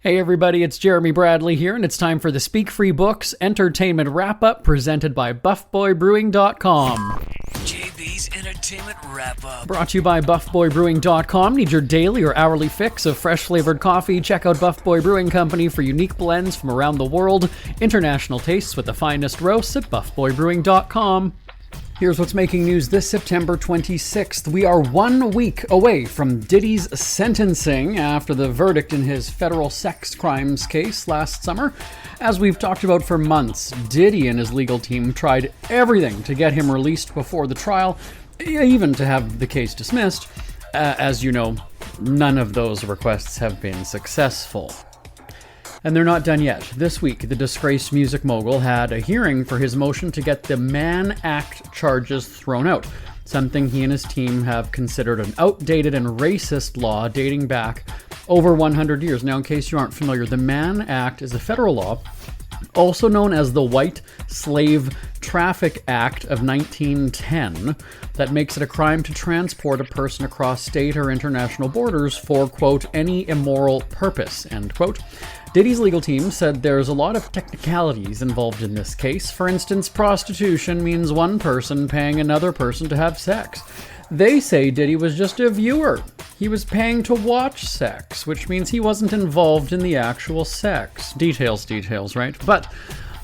Hey everybody, it's Jeremy Bradley here, and it's time for the Speak Free Books Entertainment Wrap-Up presented by BuffBoyBrewing.com. JB's Entertainment Wrap-Up. Brought to you by BuffBoyBrewing.com. Need your daily or hourly fix of fresh-flavored coffee? Check out Buff Boy Brewing Company for unique blends from around the world. International tastes with the finest roasts at BuffBoyBrewing.com. Here's what's making news this September 26th. We are 1 week away from Diddy's sentencing after the verdict in his federal sex crimes case last summer. As we've talked about for months, Diddy and his legal team tried everything to get him released before the trial, even to have the case dismissed. As you know, none of those requests have been successful. And they're not done yet. This week, the disgraced music mogul had a hearing for his motion to get the Mann Act charges thrown out, something he and his team have considered an outdated and racist law dating back over 100 years. Now, in case you aren't familiar, the Mann Act is a federal law, also known as the White Slave Traffic Act of 1910, that makes it a crime to transport a person across state or international borders for, quote, any immoral purpose, end quote. Diddy's legal team said there's a lot of technicalities involved in this case. For instance, prostitution means one person paying another person to have sex. They say Diddy was just a viewer. He was paying to watch sex, which means he wasn't involved in the actual sex. Details, right? But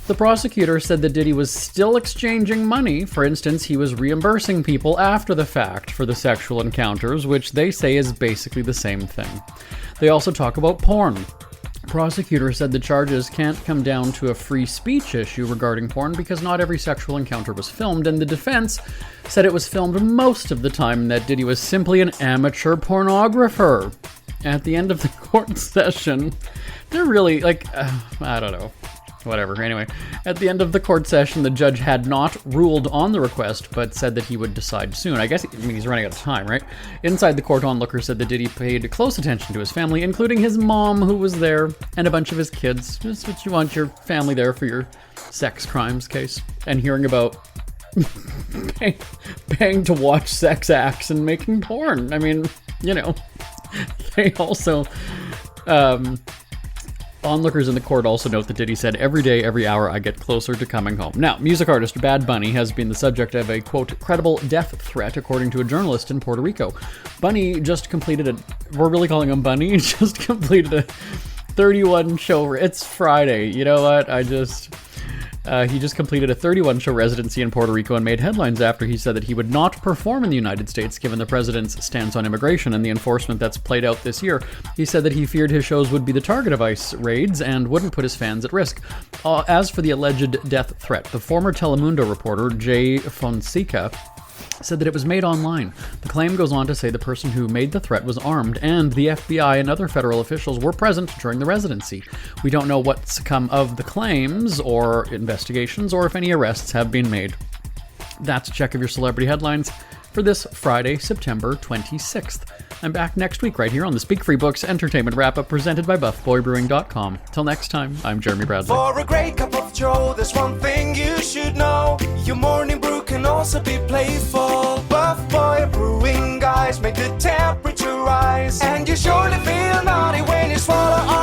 the prosecutor said that Diddy was still exchanging money. For instance, he was reimbursing people after the fact for the sexual encounters, which they say is basically the same thing. They also talk about porn. Prosecutor said the charges can't come down to a free speech issue regarding porn because not every sexual encounter was filmed, and the defense said it was filmed most of the time and that Diddy was simply an amateur pornographer. At the end of the court session, they're really, I don't know. Whatever. Anyway, at the end of the court session, the judge had not ruled on the request, but said that he would decide soon. He's running out of time, right? Inside the court, onlookers said that Diddy paid close attention to his family, including his mom, who was there, and a bunch of his kids. Just what you want your family there for your sex crimes case. And hearing about paying to watch sex acts and making porn. I mean, you know, they also... Onlookers in the court also note that Diddy said, "Every day, every hour, I get closer to coming home." Now, music artist Bad Bunny has been the subject of a, quote, credible death threat, according to a journalist in Puerto Rico. Bunny just completed we're really calling him Bunny, he just completed a 31 show, it's Friday, you know what, he just completed a 31-show residency in Puerto Rico and made headlines after he said that he would not perform in the United States given the president's stance on immigration and the enforcement that's played out this year. He said that he feared his shows would be the target of ICE raids and wouldn't put his fans at risk. As for the alleged death threat, the former Telemundo reporter, Jay Fonseca, said that it was made online. The claim goes on to say the person who made the threat was armed, and the FBI and other federal officials were present during the residency. We don't know what's come of the claims or investigations, or if any arrests have been made. That's a check of your celebrity headlines for this Friday, September 26th. I'm back next week right here on the Speak Free Books Entertainment Wrap-Up presented by BuffBoyBrewing.com. Till next time, I'm Jeremy Bradley. For a great cup of joe, there's one thing you should know. Your morning brew can also be playful. Buff Boy Brewing guys make the temperature rise. And you surely feel naughty when you swallow